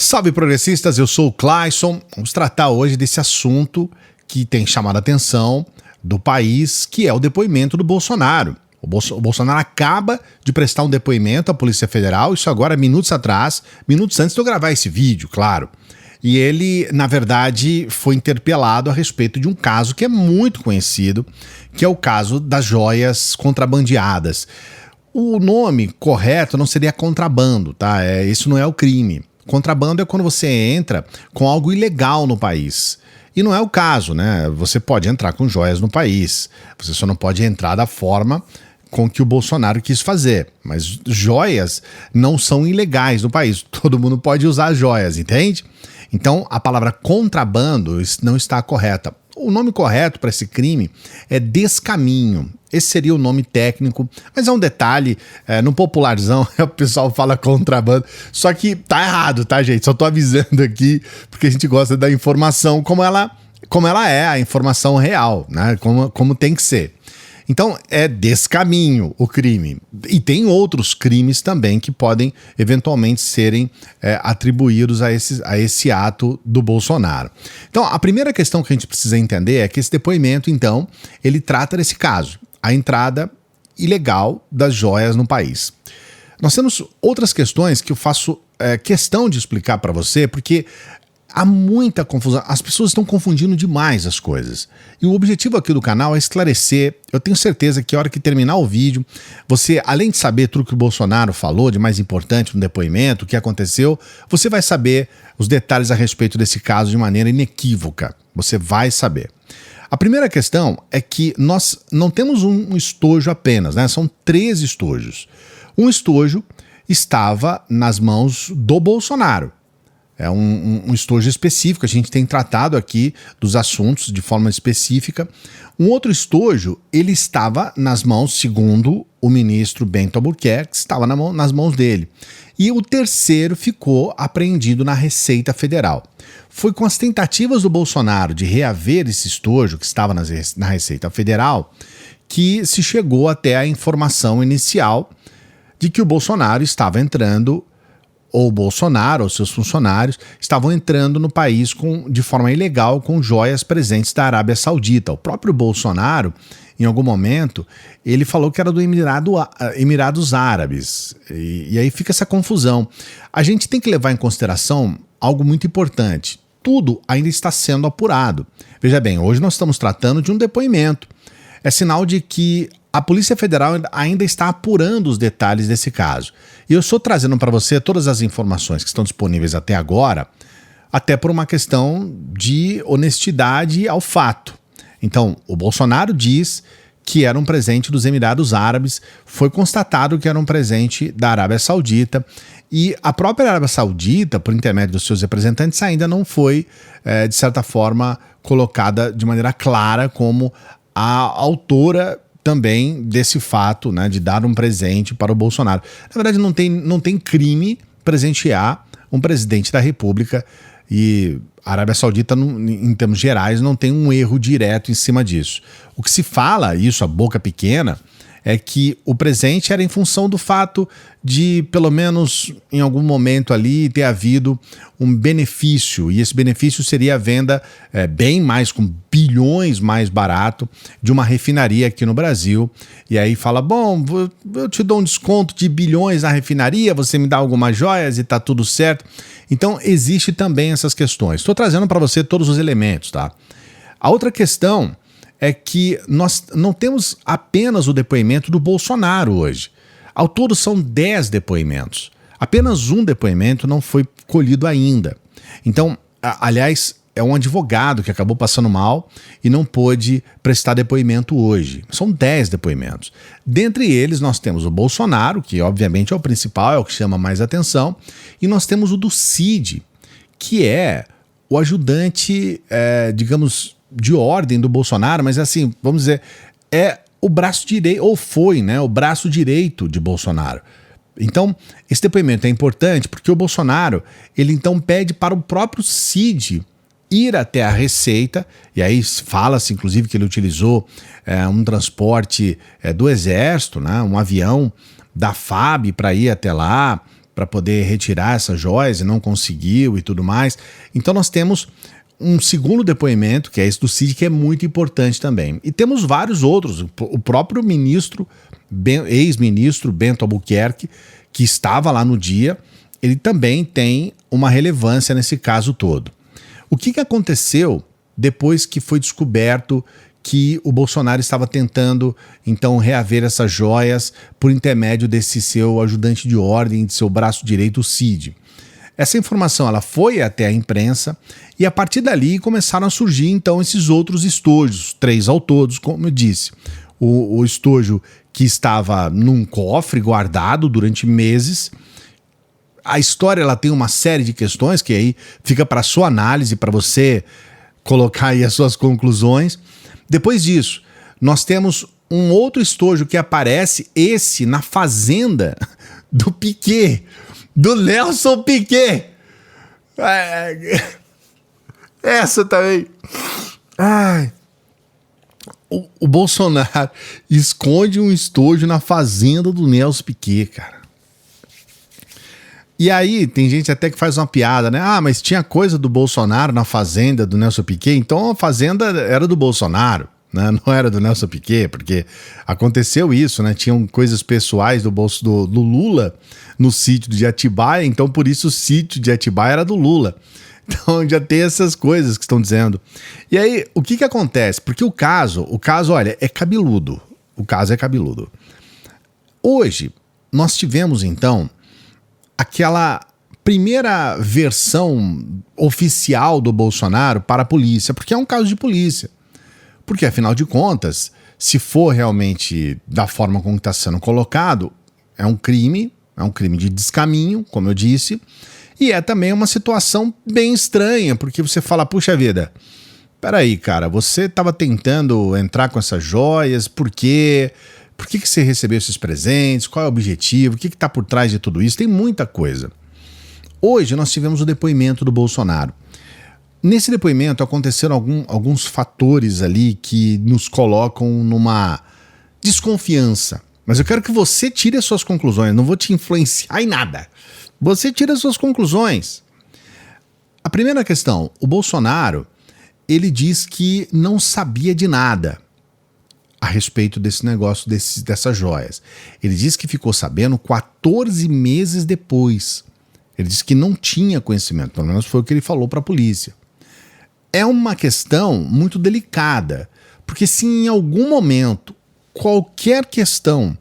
Salve progressistas, eu sou o Clayson. Vamos tratar hoje desse assunto que tem chamado a atenção do país, que é o depoimento do Bolsonaro. O Bolsonaro acaba de prestar um depoimento à Polícia Federal, isso agora minutos atrás, minutos antes de eu gravar esse vídeo, claro. E ele, na verdade, foi interpelado a respeito de um caso que é muito conhecido, que é o caso das joias contrabandeadas. O nome correto não seria contrabando, tá? Isso não é o crime. Contrabando é quando você entra com algo ilegal no país. E não é o caso, né? Você pode entrar com joias no país. Você só não pode entrar da forma com que o Bolsonaro quis fazer. Mas joias não são ilegais no país. Todo mundo pode usar joias, entende? Então, a palavra contrabando não está correta. O nome correto para esse crime é descaminho. Esse seria o nome técnico, mas é um detalhe, no popularzão o pessoal fala contrabando, só que tá errado, tá, gente? Só tô avisando aqui, porque a gente gosta da informação como ela é, a informação real, né? Como tem que ser. Então, é descaminho o crime. E tem outros crimes também que podem eventualmente serem atribuídos a esse ato do Bolsonaro. Então, a primeira questão que a gente precisa entender é que esse depoimento, então, ele trata desse caso, a entrada ilegal das joias no país. Nós temos outras questões que eu faço questão de explicar para você, porque há muita confusão, as pessoas estão confundindo demais as coisas. E o objetivo aqui do canal é esclarecer. Eu tenho certeza que a hora que terminar o vídeo, você, além de saber tudo que o Bolsonaro falou de mais importante no depoimento, o que aconteceu, você vai saber os detalhes a respeito desse caso de maneira inequívoca. Você vai saber. A primeira questão é que nós não temos um estojo apenas, né? São 3 estojos. Um estojo estava nas mãos do Bolsonaro. É um estojo específico, a gente tem tratado aqui dos assuntos de forma específica. Um outro estojo, ele estava nas mãos, segundo o ministro Bento Albuquerque, estava nas mãos dele. E o terceiro ficou apreendido na Receita Federal. Foi com as tentativas do Bolsonaro de reaver esse estojo que estava na Receita Federal que se chegou até a informação inicial de que o Bolsonaro estava entrando, ou Bolsonaro ou seus funcionários estavam entrando no país de forma ilegal com joias presentes da Arábia Saudita. O próprio Bolsonaro, em algum momento, ele falou que era do Emirados Árabes. E aí fica essa confusão. A gente tem que levar em consideração algo muito importante. Tudo ainda está sendo apurado. Veja bem, hoje nós estamos tratando de um depoimento. É sinal de que a Polícia Federal ainda está apurando os detalhes desse caso. E eu estou trazendo para você todas as informações que estão disponíveis até agora, até por uma questão de honestidade ao fato. Então, o Bolsonaro diz que era um presente dos Emirados Árabes, foi constatado que era um presente da Arábia Saudita, e a própria Arábia Saudita, por intermédio dos seus representantes, ainda não foi, de certa forma, colocada de maneira clara como a autora também desse fato, né, de dar um presente para o Bolsonaro. Na verdade, não tem crime presentear um presidente da República, e a Arábia Saudita, em termos gerais, não tem um erro direto em cima disso. O que se fala, isso a boca pequena, é que o presente era em função do fato de, pelo menos em algum momento ali, ter havido um benefício, e esse benefício seria a venda bem mais, com bilhões mais barato, de uma refinaria aqui no Brasil. E aí fala, bom, eu te dou um desconto de bilhões na refinaria, você me dá algumas joias e tá tudo certo. Então existe também essas questões. Estou trazendo para você todos os elementos, tá? A outra questão é que nós não temos apenas o depoimento do Bolsonaro hoje. Ao todo são 10 depoimentos. Apenas um depoimento não foi colhido ainda. Então, aliás, é um advogado que acabou passando mal e não pôde prestar depoimento hoje. São 10 depoimentos. Dentre eles, nós temos o Bolsonaro, que obviamente é o principal, é o que chama mais atenção, e nós temos o do Cid, que é o ajudante, digamos, de ordem do Bolsonaro, mas assim, vamos dizer, é o braço direito, ou foi, né, o braço direito de Bolsonaro. Então, esse depoimento é importante porque o Bolsonaro, ele então pede para o próprio Cid ir até a Receita, e aí fala-se inclusive que ele utilizou um transporte do Exército, né, um avião da FAB para ir até lá, para poder retirar essas joias e não conseguiu e tudo mais. Então nós temos um segundo depoimento, que é esse do Cid, que é muito importante também. E temos vários outros. O próprio ex-ministro Bento Albuquerque, que estava lá no dia, ele também tem uma relevância nesse caso todo. O que aconteceu depois que foi descoberto que o Bolsonaro estava tentando, então, reaver essas joias por intermédio desse seu ajudante de ordem, de seu braço direito, o Cid? Essa informação ela foi até a imprensa e a partir dali começaram a surgir então esses outros estojos, 3 ao todo, como eu disse. O estojo que estava num cofre guardado durante meses. A história ela tem uma série de questões que aí fica para sua análise, para você colocar aí as suas conclusões. Depois disso, nós temos um outro estojo que aparece, esse na fazenda do Piquet, do Nelson Piquet. Essa também. Ai. O Bolsonaro esconde um estojo na fazenda do Nelson Piquet, cara. E aí tem gente até que faz uma piada, né? Ah, mas tinha coisa do Bolsonaro na fazenda do Nelson Piquet, então a fazenda era do Bolsonaro, né? Não era do Nelson Piquet, porque aconteceu isso, né? Tinham coisas pessoais do Lula no sítio de Atibaia, então por isso o sítio de Atibaia era do Lula. Então já tem essas coisas que estão dizendo. E aí, o que acontece? Porque o caso, olha, é cabeludo. O caso é cabeludo. Hoje, nós tivemos, então, aquela primeira versão oficial do Bolsonaro para a polícia, porque é um caso de polícia. Porque, afinal de contas, se for realmente da forma como está sendo colocado, é um crime de descaminho, como eu disse, e é também uma situação bem estranha, porque você fala, puxa vida, peraí, cara, você estava tentando entrar com essas joias, por quê? Por que você recebeu esses presentes? Qual é o objetivo? O que está por trás de tudo isso? Tem muita coisa. Hoje nós tivemos o depoimento do Bolsonaro. Nesse depoimento aconteceram alguns fatores ali que nos colocam numa desconfiança. Mas eu quero que você tire as suas conclusões, não vou te influenciar em nada. Você tira as suas conclusões. A primeira questão, o Bolsonaro, ele diz que não sabia de nada a respeito desse negócio, dessas joias. Ele diz que ficou sabendo 14 meses depois. Ele disse que não tinha conhecimento, pelo menos foi o que ele falou para a polícia. É uma questão muito delicada, porque se em algum momento qualquer questão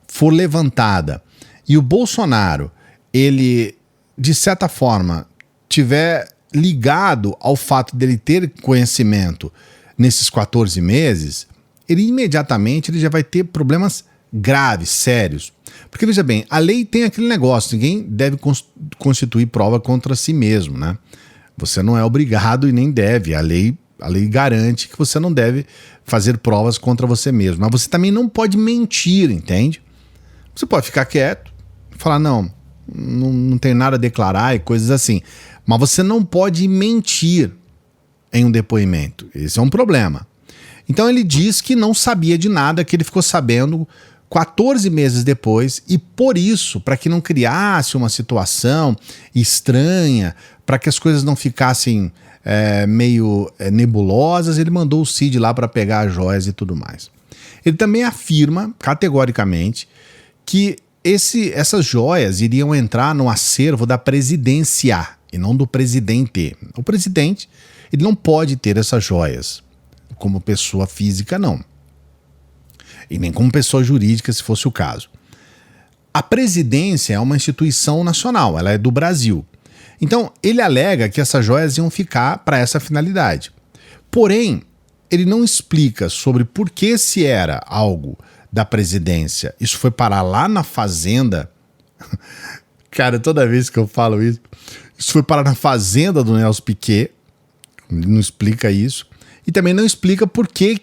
for levantada e o Bolsonaro, ele, de certa forma, tiver ligado ao fato dele ter conhecimento nesses 14 meses, ele imediatamente já vai ter problemas graves, sérios. Porque, veja bem, a lei tem aquele negócio, ninguém deve constituir prova contra si mesmo, né? Você não é obrigado e nem deve. A lei garante que você não deve fazer provas contra você mesmo. Mas você também não pode mentir, entende? Você pode ficar quieto, falar, não tem nada a declarar e coisas assim. Mas você não pode mentir em um depoimento. Esse é um problema. Então ele diz que não sabia de nada, que ele ficou sabendo 14 meses depois, e por isso, para que não criasse uma situação estranha, para que as coisas não ficassem meio nebulosas, ele mandou o Cid lá para pegar as joias e tudo mais. Ele também afirma, categoricamente, que essas joias iriam entrar no acervo da presidência e não do presidente. O presidente, ele não pode ter essas joias como pessoa física, não. E nem como pessoa jurídica, se fosse o caso. A presidência é uma instituição nacional, ela é do Brasil. Então, ele alega que essas joias iam ficar para essa finalidade. Porém, ele não explica sobre por que, se era algo da presidência, isso foi parar lá na fazenda. Cara, toda vez que eu falo isso foi parar na fazenda do Nelson Piquet. Ele não explica isso. E também não explica por que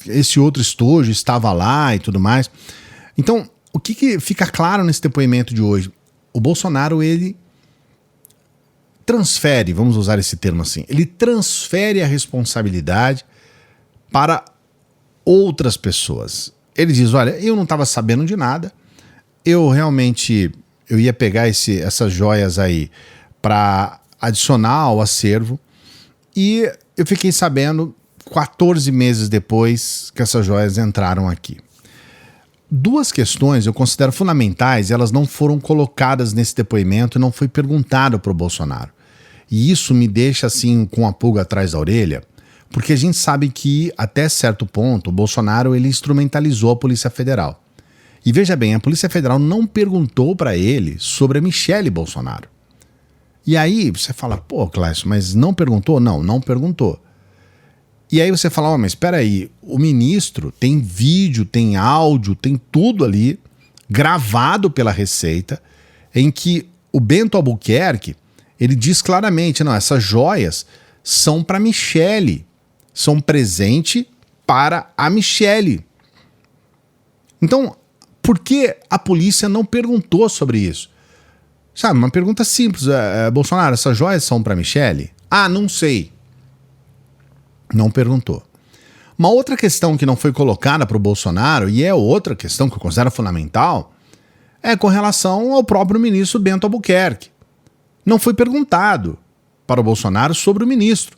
esse outro estojo estava lá e tudo mais. Então, o que fica claro nesse depoimento de hoje? O Bolsonaro, ele transfere, vamos usar esse termo assim, ele transfere a responsabilidade para outras pessoas. Ele diz, olha, eu não estava sabendo de nada, eu realmente eu ia pegar essas joias aí para adicionar ao acervo, e eu fiquei sabendo 14 meses depois que essas joias entraram aqui. Duas questões eu considero fundamentais, elas não foram colocadas nesse depoimento e não foi perguntado para o Bolsonaro. E isso me deixa assim com a pulga atrás da orelha, porque a gente sabe que até certo ponto o Bolsonaro ele instrumentalizou a Polícia Federal. E veja bem, a Polícia Federal não perguntou para ele sobre a Michelle Bolsonaro. E aí você fala, pô, Cláudio, mas não perguntou? Não perguntou. E aí você fala, mas espera aí, o ministro tem vídeo, tem áudio, tem tudo ali gravado pela Receita, em que o Bento Albuquerque, ele diz claramente, não, essas joias são para Michelle, são presente para a Michelle. Então, por que a polícia não perguntou sobre isso? Sabe, uma pergunta simples, Bolsonaro, essas joias são para Michelle? Ah, não sei. Não perguntou. Uma outra questão que não foi colocada para o Bolsonaro, e é outra questão que eu considero fundamental, é com relação ao próprio ministro Bento Albuquerque. Não foi perguntado para o Bolsonaro sobre o ministro.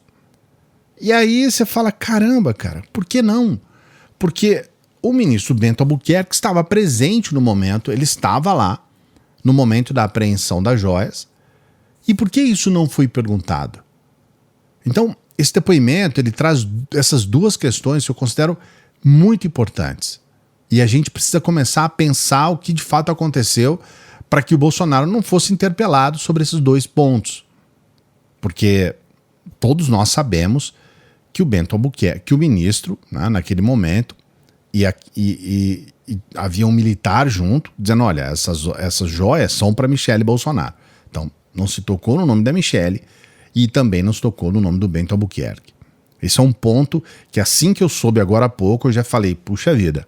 E aí você fala, caramba, cara, por que não? Porque o ministro Bento Albuquerque estava presente no momento, ele estava lá, no momento da apreensão das joias. E por que isso não foi perguntado? Então, esse depoimento, ele traz essas duas questões que eu considero muito importantes. E a gente precisa começar a pensar o que de fato aconteceu para que o Bolsonaro não fosse interpelado sobre esses dois pontos. Porque todos nós sabemos que o Bento Albuquerque, que o ministro, né, naquele momento, e havia um militar junto, dizendo, olha, essas joias são para Michelle Bolsonaro. Então, não se tocou no nome da Michelle, e também não se tocou no nome do Bento Albuquerque. Esse é um ponto que assim que eu soube agora há pouco, eu já falei, puxa vida.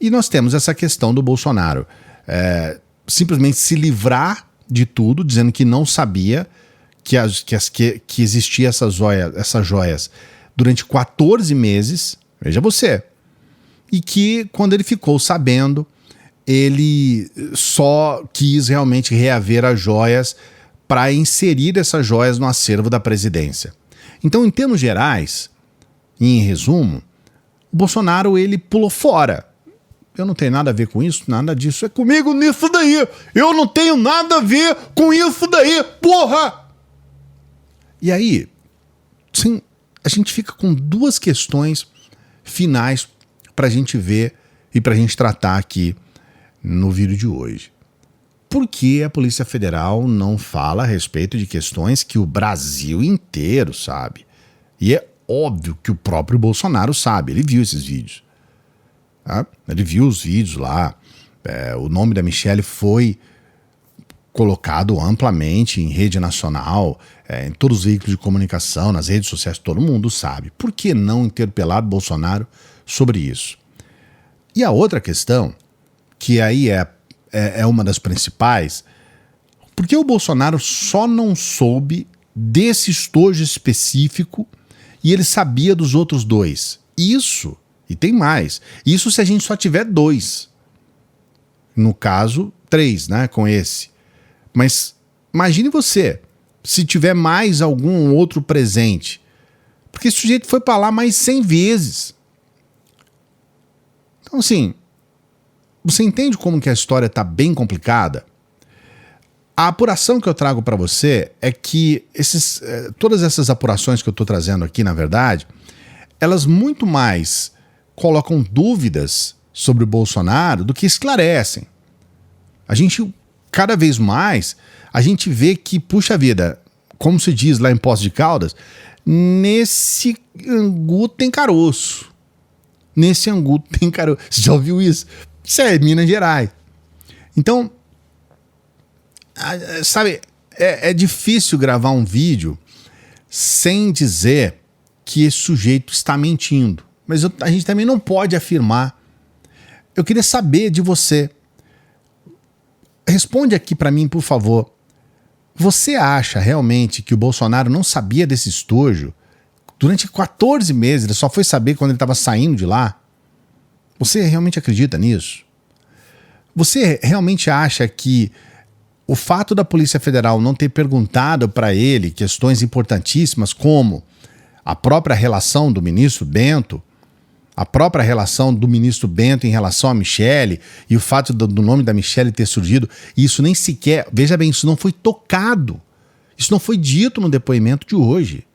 E nós temos essa questão do Bolsonaro simplesmente se livrar de tudo, dizendo que não sabia que existia essas joias durante 14 meses, veja você, e que quando ele ficou sabendo, ele só quis realmente reaver as joias para inserir essas joias no acervo da presidência. Então, em termos gerais, e em resumo, o Bolsonaro ele pulou fora. Eu não tenho nada a ver com isso, nada disso é comigo nisso daí. Eu não tenho nada a ver com isso daí, porra! E aí, sim, a gente fica com duas questões finais para a gente ver e para a gente tratar aqui no vídeo de hoje. Por que a Polícia Federal não fala a respeito de questões que o Brasil inteiro sabe? E é óbvio que o próprio Bolsonaro sabe, ele viu esses vídeos. Tá? Ele viu os vídeos lá, o nome da Michelle foi colocado amplamente em rede nacional, em todos os veículos de comunicação, nas redes sociais, todo mundo sabe. Por que não interpelar Bolsonaro sobre isso? E a outra questão, que aí é uma das principais, porque o Bolsonaro só não soube desse estojo específico e ele sabia dos outros dois. Isso, e tem mais, isso se a gente só tiver dois. No caso, 3, né, com esse. Mas imagine você, se tiver mais algum outro presente. Porque esse sujeito foi para lá mais 100 vezes. Então, assim, você entende como que a história está bem complicada? A apuração que eu trago para você é que todas essas apurações que eu estou trazendo aqui, na verdade, elas muito mais colocam dúvidas sobre o Bolsonaro do que esclarecem. A gente, cada vez mais, a gente vê que, puxa vida, como se diz lá em Poços de Caldas, nesse angu tem caroço. Nesse angu tem caroço. Você já ouviu isso? Isso é Minas Gerais. Então, sabe, é difícil gravar um vídeo sem dizer que esse sujeito está mentindo. Mas a gente também não pode afirmar. Eu queria saber de você. Responde aqui para mim, por favor. Você acha realmente que o Bolsonaro não sabia desse estojo? Durante 14 meses, ele só foi saber quando ele estava saindo de lá? Você realmente acredita nisso? Você realmente acha que O fato da Polícia Federal não ter perguntado para ele questões importantíssimas como a própria relação do ministro Bento, a própria relação do ministro Bento em relação a Michele e o fato do nome da Michele ter surgido, isso nem sequer, veja bem, isso não foi tocado, isso não foi dito no depoimento de hoje.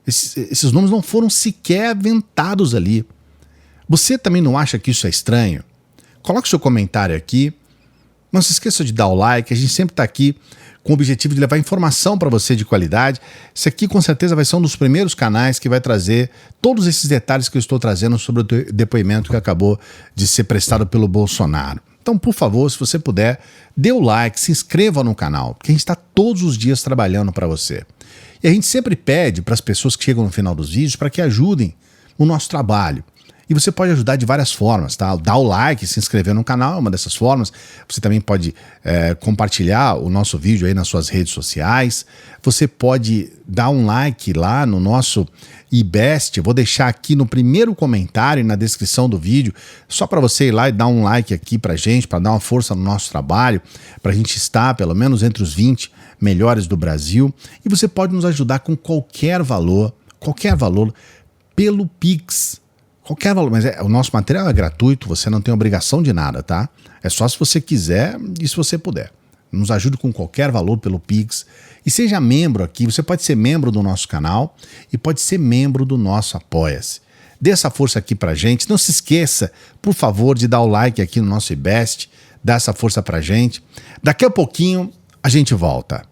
Esses nomes não foram sequer aventados ali. Você também não acha que isso é estranho? Coloque seu comentário aqui. Não se esqueça de dar o like, a gente sempre está aqui com o objetivo de levar informação para você de qualidade. Esse aqui com certeza vai ser um dos primeiros canais que vai trazer todos esses detalhes que eu estou trazendo sobre o depoimento que acabou de ser prestado pelo Bolsonaro. Então, por favor, se você puder, dê o like, se inscreva no canal, porque a gente está todos os dias trabalhando para você. E a gente sempre pede para as pessoas que chegam no final dos vídeos para que ajudem o nosso trabalho. E você pode ajudar de várias formas, tá? Dar o like, se inscrever no canal é uma dessas formas. Você também pode compartilhar o nosso vídeo aí nas suas redes sociais. Você pode dar um like lá no nosso IBEST. Eu vou deixar aqui no primeiro comentário e na descrição do vídeo, só para você ir lá e dar um like aqui pra gente, para dar uma força no nosso trabalho, para a gente estar pelo menos entre os 20 melhores do Brasil. E você pode nos ajudar com qualquer valor pelo Pix. Qualquer valor, mas o nosso material é gratuito, você não tem obrigação de nada, tá? É só se você quiser e se você puder. Nos ajude com qualquer valor pelo Pix. E seja membro aqui, você pode ser membro do nosso canal e pode ser membro do nosso Apoia-se. Dê essa força aqui pra gente. Não se esqueça, por favor, de dar o like aqui no nosso IBEST, dar essa força pra gente. Daqui a pouquinho a gente volta.